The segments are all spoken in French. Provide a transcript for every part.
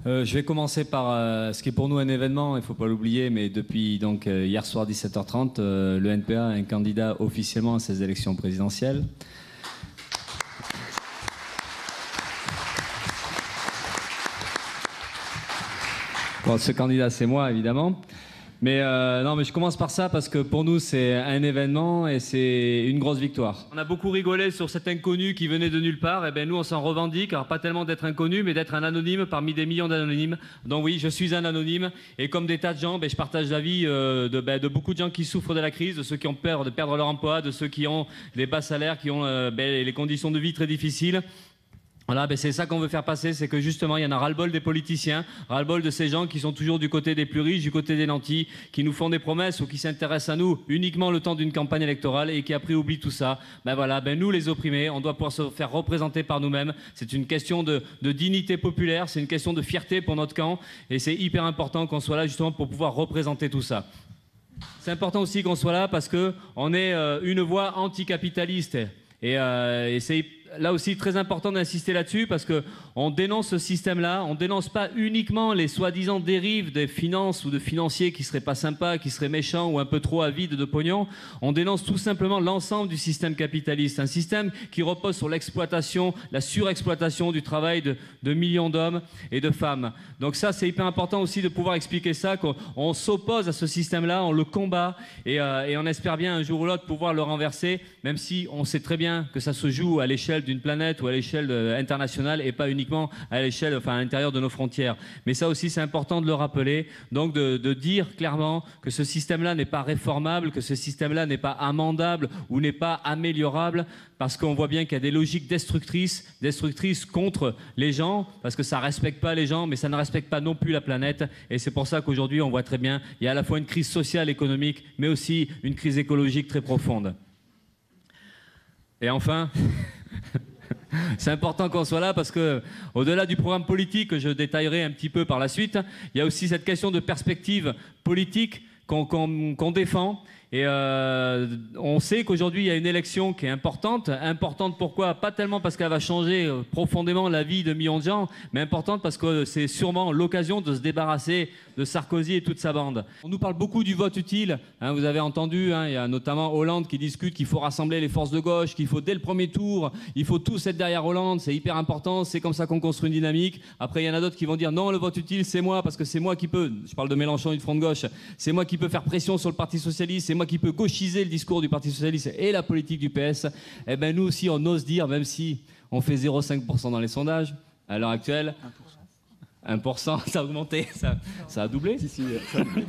Je vais commencer par ce qui est pour nous un événement, il ne faut pas l'oublier, mais depuis donc, hier soir 17h30, le NPA est un candidat officiellement à ces élections présidentielles. Bon, ce candidat, c'est moi, évidemment. Mais non, mais je commence par ça parce que pour nous, c'est un événement et c'est une grosse victoire. On a beaucoup rigolé sur cet inconnu qui venait de nulle part. Et bien nous, on s'en revendique. Alors pas tellement d'être inconnu, mais d'être un anonyme parmi des millions d'anonymes. Donc oui, je suis un anonyme. Et comme des tas de gens, je partage l'avis de beaucoup de gens qui souffrent de la crise, de ceux qui ont peur de perdre leur emploi, de ceux qui ont des bas salaires, qui ont les conditions de vie très difficiles. Voilà, c'est ça qu'on veut faire passer, c'est que justement il y en a ras-le-bol des politiciens, ras-le-bol de ces gens qui sont toujours du côté des plus riches, du côté des nantis, qui nous font des promesses ou qui s'intéressent à nous uniquement le temps d'une campagne électorale et qui après oublient tout ça. Nous les opprimés, on doit pouvoir se faire représenter par nous-mêmes. C'est une question de dignité populaire, c'est une question de fierté pour notre camp et c'est hyper important qu'on soit là justement pour pouvoir représenter tout ça. C'est important aussi qu'on soit là parce qu'on est une voix anticapitaliste et c'est là aussi très important d'insister là-dessus parce qu'on dénonce ce système-là, on dénonce pas uniquement les soi-disant dérives des finances ou de financiers qui seraient pas sympas, qui seraient méchants ou un peu trop avides de pognon, on dénonce tout simplement l'ensemble du système capitaliste, un système qui repose sur l'exploitation, la surexploitation du travail de millions d'hommes et de femmes. Donc ça c'est hyper important aussi de pouvoir expliquer ça, qu'on s'oppose à ce système-là, on le combat et on espère bien un jour ou l'autre pouvoir le renverser, même si on sait très bien que ça se joue à l'échelle d'une planète ou à l'échelle internationale et pas uniquement à l'échelle, à l'intérieur de nos frontières. Mais ça aussi, c'est important de le rappeler. Donc, de dire clairement que ce système-là n'est pas réformable, que ce système-là n'est pas amendable ou n'est pas améliorable, parce qu'on voit bien qu'il y a des logiques destructrices contre les gens, parce que ça respecte pas les gens, mais ça ne respecte pas non plus la planète. Et c'est pour ça qu'aujourd'hui, on voit très bien, il y a à la fois une crise sociale, économique, mais aussi une crise écologique très profonde. Et enfin, c'est important qu'on soit là parce que, au-delà du programme politique que je détaillerai un petit peu par la suite, il y a aussi cette question de perspective politique qu'on défend. Et on sait qu'aujourd'hui, il y a une élection qui est importante. Importante pourquoi? Pas tellement parce qu'elle va changer profondément la vie de millions de gens, mais importante parce que c'est sûrement l'occasion de se débarrasser de Sarkozy et toute sa bande. On nous parle beaucoup du vote utile. Vous avez entendu, il y a notamment Hollande qui discute qu'il faut rassembler les forces de gauche, qu'il faut dès le premier tour, il faut tous être derrière Hollande, c'est hyper important, c'est comme ça qu'on construit une dynamique. Après, il y en a d'autres qui vont dire non, le vote utile, c'est moi, parce que c'est moi qui peux, je parle de Mélenchon et du Front de gauche, c'est moi qui peux faire pression sur le Parti socialiste, c'est moi qui peut gauchiser le discours du Parti socialiste et la politique du PS. Eh bien, nous aussi, on ose dire, même si on fait 0,5% dans les sondages, à l'heure actuelle, 1%, ça a augmenté, ça a doublé. Si, ça a doublé.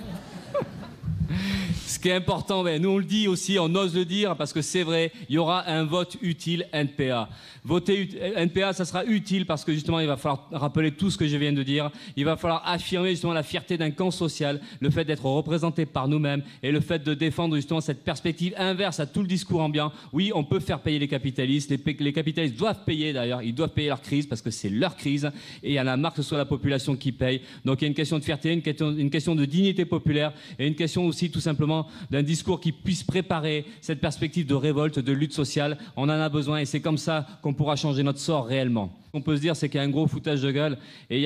Ce qui est important, nous on le dit aussi, on ose le dire, parce que c'est vrai, il y aura un vote utile NPA. Voter NPA, ça sera utile parce que justement, il va falloir rappeler tout ce que je viens de dire. Il va falloir affirmer justement la fierté d'un camp social, le fait d'être représenté par nous-mêmes et le fait de défendre justement cette perspective inverse à tout le discours ambiant. Oui, on peut faire payer les capitalistes. Les capitalistes doivent payer d'ailleurs, ils doivent payer leur crise parce que c'est leur crise et il y en a marre que ce soit la population qui paye. Donc il y a une question de fierté, une question de dignité populaire et une question aussi tout simplement d'un discours qui puisse préparer cette perspective de révolte, de lutte sociale. On en a besoin et c'est comme ça qu'on pourra changer notre sort réellement. Ce qu'on peut se dire, c'est qu'il y a un gros foutage de gueule et il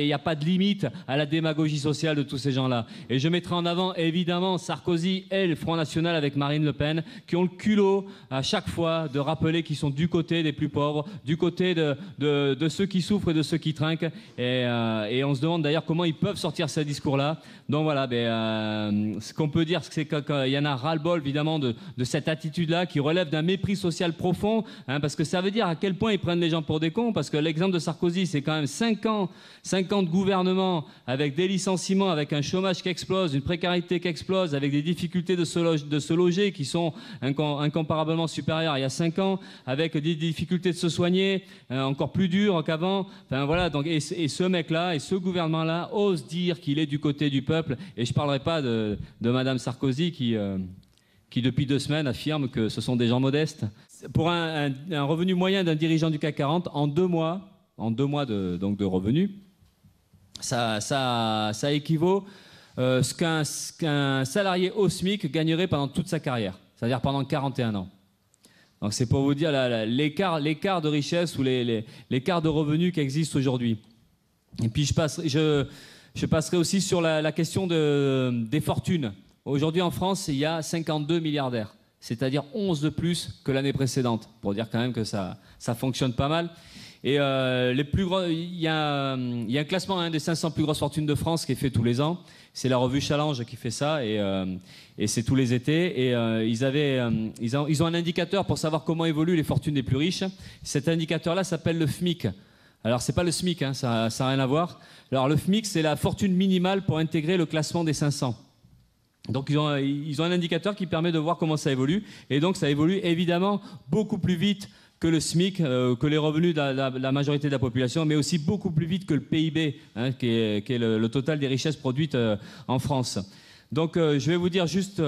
n'y a pas de limite à la démagogie sociale de tous ces gens-là. Et je mettrai en avant, évidemment, Sarkozy et le Front National avec Marine Le Pen, qui ont le culot à chaque fois de rappeler qu'ils sont du côté des plus pauvres, du côté de ceux qui souffrent et de ceux qui trinquent. Et on se demande d'ailleurs comment ils peuvent sortir ce discours-là. Donc voilà, ce qu'on peut dire, c'est qu'il y en a ras-le-bol, évidemment, de cette attitude-là qui relève d'un mépris social profond, parce que ça veut dire à quel point ils prennent les gens pour des cons, parce que l'exemple de Sarkozy, c'est quand même 5 ans de gouvernement, avec des licenciements, avec un chômage qui explose, une précarité qui explose, avec des difficultés de se loger qui sont incomparablement supérieures il y a 5 ans, avec des difficultés de se soigner, encore plus dures qu'avant. Enfin voilà, donc, et ce mec-là, et ce gouvernement-là ose dire qu'il est du côté du peuple, et je ne parlerai pas de Madame Sarkozy qui depuis 2 semaines affirme que ce sont des gens modestes. Pour un revenu moyen d'un dirigeant du CAC 40, en 2 mois de revenus, ça équivaut ce qu'un salarié au SMIC gagnerait pendant toute sa carrière, c'est-à-dire pendant 41 ans. Donc c'est pour vous dire l'écart de richesse ou l'écart de revenus qui existe aujourd'hui. Et puis je passerai aussi sur la question des fortunes. Aujourd'hui en France, il y a 52 milliardaires, c'est-à-dire 11 de plus que l'année précédente, pour dire quand même que ça fonctionne pas mal. Et il y a un classement des 500 plus grosses fortunes de France qui est fait tous les ans. C'est la revue Challenge qui fait ça et c'est tous les étés. Et ils ont un indicateur pour savoir comment évoluent les fortunes les plus riches. Cet indicateur-là s'appelle le FMIC. Alors c'est pas le SMIC, hein, ça n'a rien à voir. Alors le FMIC, c'est la fortune minimale pour intégrer le classement des 500. Donc ils ont un indicateur qui permet de voir comment ça évolue. Et donc ça évolue évidemment beaucoup plus vite que le SMIC, que les revenus de la majorité de la population, mais aussi beaucoup plus vite que le PIB, hein, qui est le total des richesses produites en France. Donc je vais vous dire juste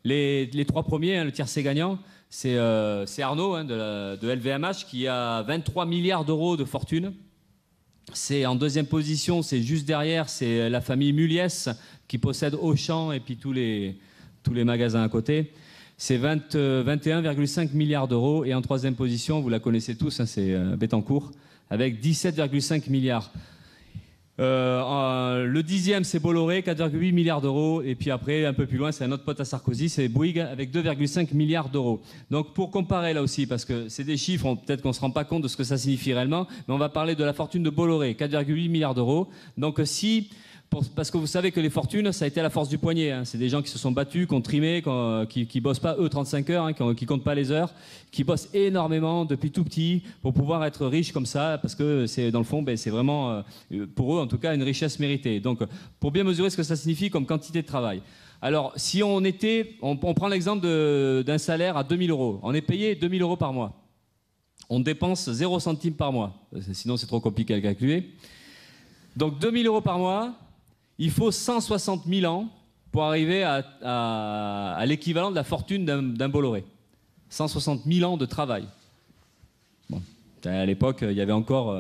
les trois premiers, hein, le tiercé gagnant, c'est Arnaud hein, de LVMH qui a 23 milliards d'euros de fortune. C'est en deuxième position, c'est juste derrière, c'est la famille Muliès qui possède Auchan et puis tous les magasins à côté. C'est 21,5 milliards d'euros. Et en troisième position, vous la connaissez tous, hein, c'est Bettencourt, avec 17,5 milliards. Le dixième, c'est Bolloré, 4,8 milliards d'euros. Et puis après, un peu plus loin, c'est un autre pote à Sarkozy, c'est Bouygues, avec 2,5 milliards d'euros. Donc pour comparer là aussi, parce que c'est des chiffres, peut-être qu'on ne se rend pas compte de ce que ça signifie réellement, mais on va parler de la fortune de Bolloré, 4,8 milliards d'euros. Donc parce que vous savez que les fortunes, ça a été à la force du poignet. Hein. C'est des gens qui se sont battus, qui ont trimé, qui bossent pas eux 35 heures, hein, qui comptent pas les heures, qui bossent énormément depuis tout petit pour pouvoir être riches comme ça, parce que c'est dans le fond, c'est vraiment pour eux en tout cas une richesse méritée. Donc pour bien mesurer ce que ça signifie comme quantité de travail. Alors si on prend l'exemple d'un salaire à 2000 euros, on est payé 2000 euros par mois. On dépense 0 centime par mois, sinon c'est trop compliqué à calculer. Donc 2000 euros par mois. Il faut 160 000 ans pour arriver à l'équivalent de la fortune d'un Bolloré. 160 000 ans de travail. Bon, à l'époque, il y avait encore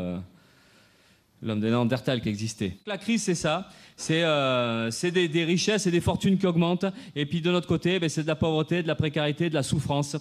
l'homme des Néandertal qui existait. La crise, c'est ça. C'est des richesses et des fortunes qui augmentent. Et puis de l'autre côté, c'est de la pauvreté, de la précarité, de la souffrance.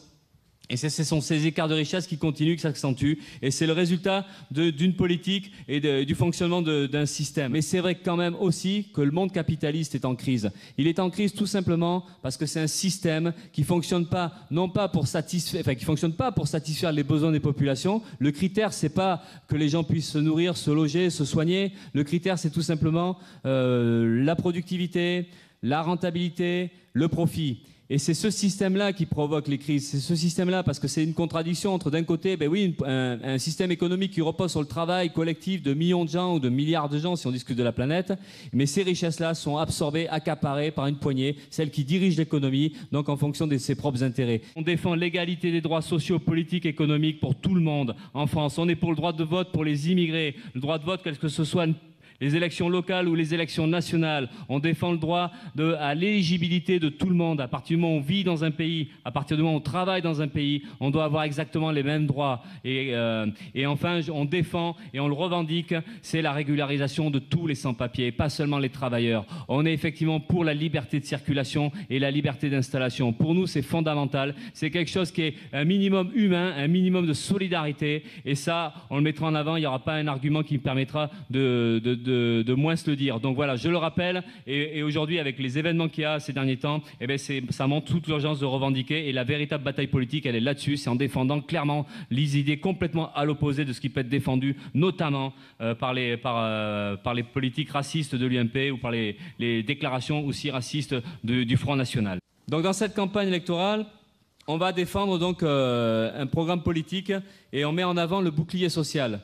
Et ce sont ces écarts de richesse qui continuent, qui s'accentuent. Et c'est le résultat d'une politique et du fonctionnement d'un système. Mais c'est vrai quand même aussi que le monde capitaliste est en crise. Il est en crise tout simplement parce que c'est un système qui fonctionne pas, qui fonctionne pas pour satisfaire les besoins des populations. Le critère, c'est pas que les gens puissent se nourrir, se loger, se soigner. Le critère, c'est tout simplement la productivité, la rentabilité, le profit. Et c'est ce système-là qui provoque les crises. C'est ce système-là parce que c'est une contradiction entre, d'un côté, un système économique qui repose sur le travail collectif de millions de gens ou de milliards de gens si on discute de la planète. Mais ces richesses-là sont absorbées, accaparées par une poignée, celle qui dirige l'économie, donc en fonction de ses propres intérêts. On défend l'égalité des droits sociaux, politiques, économiques pour tout le monde en France. On est pour le droit de vote pour les immigrés, le droit de vote quel que ce soit les élections locales ou les élections nationales. On défend le droit à l'éligibilité de tout le monde. À partir du moment où on vit dans un pays, à partir du moment où on travaille dans un pays, on doit avoir exactement les mêmes droits. Et enfin, on défend et on le revendique, c'est la régularisation de tous les sans-papiers, pas seulement les travailleurs. On est effectivement pour la liberté de circulation et la liberté d'installation. Pour nous, c'est fondamental. C'est quelque chose qui est un minimum humain, un minimum de solidarité. Et ça, on le mettra en avant. Il n'y aura pas un argument qui me permettra de moins se le dire. Donc voilà, je le rappelle, et aujourd'hui, avec les événements qu'il y a ces derniers temps, ça montre toute l'urgence de revendiquer, et la véritable bataille politique, elle est là-dessus, c'est en défendant clairement les idées complètement à l'opposé de ce qui peut être défendu, notamment par les politiques racistes de l'UMP ou par les déclarations aussi racistes du Front National. Donc dans cette campagne électorale, on va défendre donc un programme politique, et on met en avant le bouclier social.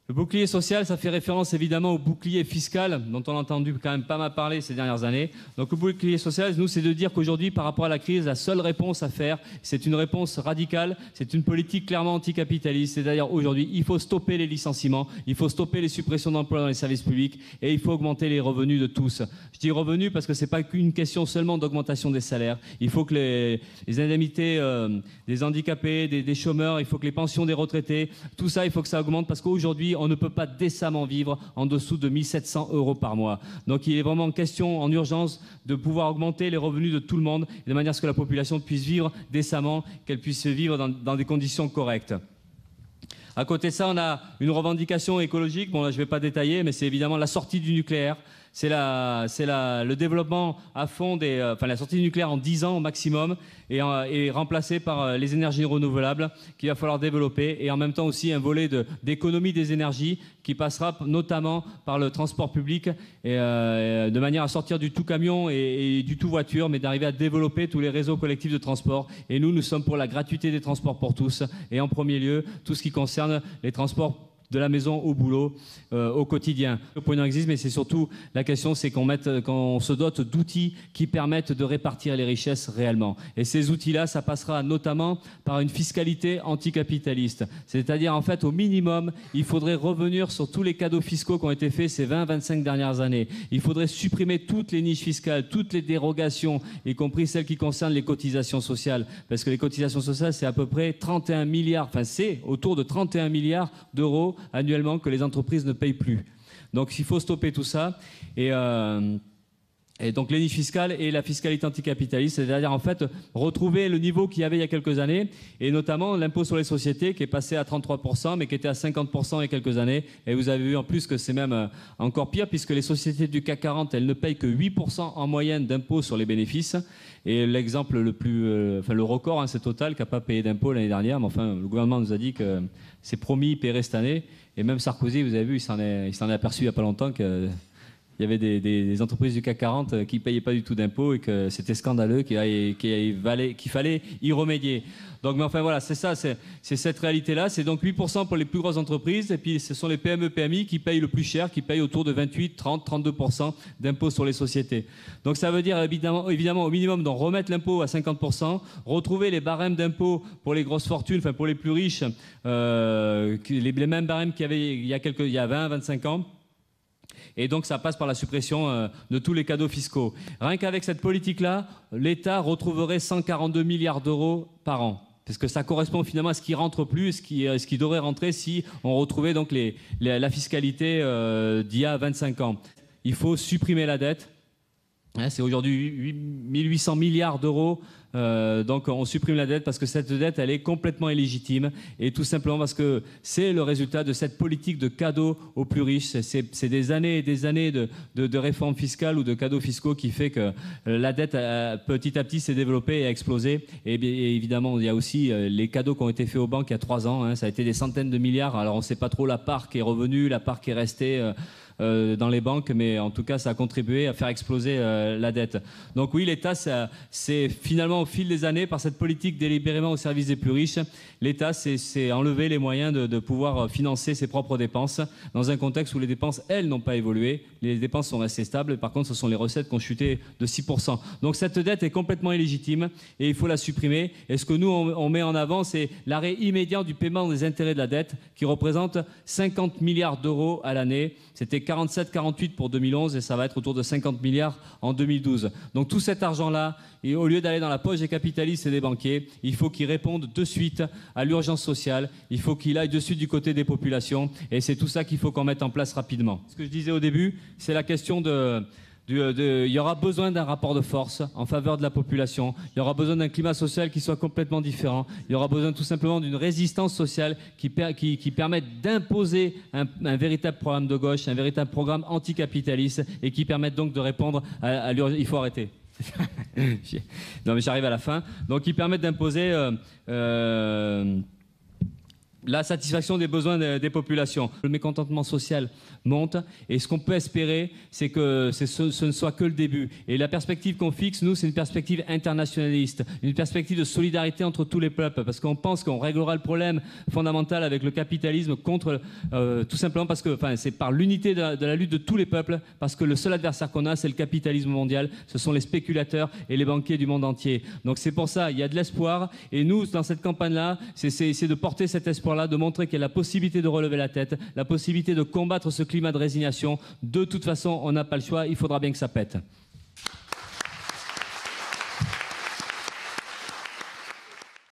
Le bouclier social, ça fait référence évidemment au bouclier fiscal, dont on a entendu quand même pas mal parler ces dernières années. Donc le bouclier social, nous, c'est de dire qu'aujourd'hui, par rapport à la crise, la seule réponse à faire, c'est une réponse radicale, c'est une politique clairement anticapitaliste. C'est-à-dire aujourd'hui, il faut stopper les licenciements, il faut stopper les suppressions d'emplois dans les services publics, et il faut augmenter les revenus de tous. Je dis revenus parce que c'est pas qu'une question seulement d'augmentation des salaires. Il faut que les indemnités des handicapés, des chômeurs, il faut que les pensions des retraités, tout ça, il faut que ça augmente parce qu'aujourd'hui, on ne peut pas décemment vivre en dessous de 1 700 € par mois. Donc il est vraiment question en urgence de pouvoir augmenter les revenus de tout le monde de manière à ce que la population puisse vivre décemment, qu'elle puisse vivre dans des conditions correctes. À côté de ça, on a une revendication écologique. Bon, là, je ne vais pas détailler, mais c'est évidemment la sortie du nucléaire. C'est le développement à fond la sortie du nucléaire en 10 ans au maximum et remplacé par les énergies renouvelables qu'il va falloir développer, et en même temps aussi un volet d'économie des énergies qui passera notamment par le transport public et de manière à sortir du tout camion et du tout voiture, mais d'arriver à développer tous les réseaux collectifs de transport. Et nous sommes pour la gratuité des transports pour tous, et en premier lieu tout ce qui concerne les transports de la maison au boulot, au quotidien. Le pognon existe, mais c'est surtout la question, c'est qu'on se dote d'outils qui permettent de répartir les richesses réellement. Et ces outils-là, ça passera notamment par une fiscalité anticapitaliste. C'est-à-dire, en fait, au minimum, il faudrait revenir sur tous les cadeaux fiscaux qui ont été faits ces 20-25 dernières années. Il faudrait supprimer toutes les niches fiscales, toutes les dérogations, y compris celles qui concernent les cotisations sociales. Parce que les cotisations sociales, c'est à peu près 31 milliards, enfin c'est autour de 31 milliards d'euros annuellement que les entreprises ne payent plus. Donc il faut stopper tout ça. Et donc les niches fiscales et la fiscalité anticapitaliste, c'est-à-dire en fait retrouver le niveau qu'il y avait il y a quelques années, et notamment l'impôt sur les sociétés qui est passé à 33%, mais qui était à 50% il y a quelques années. Et vous avez vu en plus que c'est même encore pire, puisque les sociétés du CAC 40, elles ne payent que 8% en moyenne d'impôt sur les bénéfices. Et l'exemple le record, hein, c'est Total qui n'a pas payé d'impôt l'année dernière, mais enfin le gouvernement nous a dit que c'est promis, il paierait cette année. Et même Sarkozy, vous avez vu, il s'en est aperçu il n'y a pas longtemps que il y avait des entreprises du CAC 40 qui ne payaient pas du tout d'impôts et que c'était scandaleux, qu'il fallait y remédier. Donc, mais enfin voilà, c'est ça, c'est cette réalité-là. C'est donc 8% pour les plus grosses entreprises, et puis ce sont les PME, PMI qui payent le plus cher, qui payent autour de 28, 30, 32% d'impôts sur les sociétés. Donc ça veut dire évidemment au minimum d'en remettre l'impôt à 50%, retrouver les barèmes d'impôts pour les grosses fortunes, enfin pour les plus riches, les mêmes barèmes qu'il y avait il y a 20, 25 ans. Et donc ça passe par la suppression de tous les cadeaux fiscaux. Rien qu'avec cette politique-là, l'État retrouverait 142 milliards d'euros par an. Parce que ça correspond finalement à ce qui rentre plus, ce qui devrait rentrer si on retrouvait donc la fiscalité d'il y a 25 ans. Il faut supprimer la dette. C'est aujourd'hui 1800 milliards d'euros. Donc on supprime la dette parce que cette dette, elle est complètement illégitime, et tout simplement parce que c'est le résultat de cette politique de cadeaux aux plus riches. C'est des années et des années de réformes fiscales ou de cadeaux fiscaux qui fait que la dette petit à petit s'est développée et a explosé. Et évidemment, il y a aussi les cadeaux qui ont été faits aux banques il y a 3 ans. Hein, ça a été des centaines de milliards. Alors on ne sait pas trop la part qui est revenue, la part qui est restée dans les banques, mais en tout cas ça a contribué à faire exploser la dette. Donc oui, l'État, c'est finalement au fil des années, par cette politique délibérément au service des plus riches, l'État s'est enlevé les moyens de pouvoir financer ses propres dépenses dans un contexte où les dépenses, elles, n'ont pas évolué. Les dépenses sont restées stables, par contre ce sont les recettes qui ont chuté de 6%. Donc cette dette est complètement illégitime et il faut la supprimer. Et ce que nous on met en avant, c'est l'arrêt immédiat du paiement des intérêts de la dette, qui représente 50 milliards d'euros à l'année. C'était 47-48 pour 2011 et ça va être autour de 50 milliards en 2012. Donc tout cet argent-là, et au lieu d'aller dans la poche des capitalistes et des banquiers, il faut qu'ils répondent de suite à l'urgence sociale, il faut qu'il aille de suite du côté des populations, et c'est tout ça qu'il faut qu'on mette en place rapidement. Ce que je disais au début, c'est la question il y aura besoin d'un rapport de force en faveur de la population, il y aura besoin d'un climat social qui soit complètement différent, il y aura besoin tout simplement d'une résistance sociale qui permette d'imposer un véritable programme de gauche, un véritable programme anticapitaliste, et qui permette donc de répondre à l'urgence. Il faut arrêter. Non mais j'arrive à la fin. Donc qui permettent d'imposer la satisfaction des besoins des populations. Le mécontentement social monte, et ce qu'on peut espérer, c'est que ce ne soit que le début. Et la perspective qu'on fixe, nous, c'est une perspective internationaliste, une perspective de solidarité entre tous les peuples, parce qu'on pense qu'on réglera le problème fondamental avec le capitalisme tout simplement parce que c'est par l'unité de la lutte de tous les peuples, parce que le seul adversaire qu'on a, c'est le capitalisme mondial, ce sont les spéculateurs et les banquiers du monde entier. Donc c'est pour ça, il y a de l'espoir, et nous, dans cette campagne-là, c'est de porter cet espoir-là, de montrer qu'il y a la possibilité de relever la tête, la possibilité de combattre ce climat de résignation. De toute façon, on n'a pas le choix, il faudra bien que ça pète.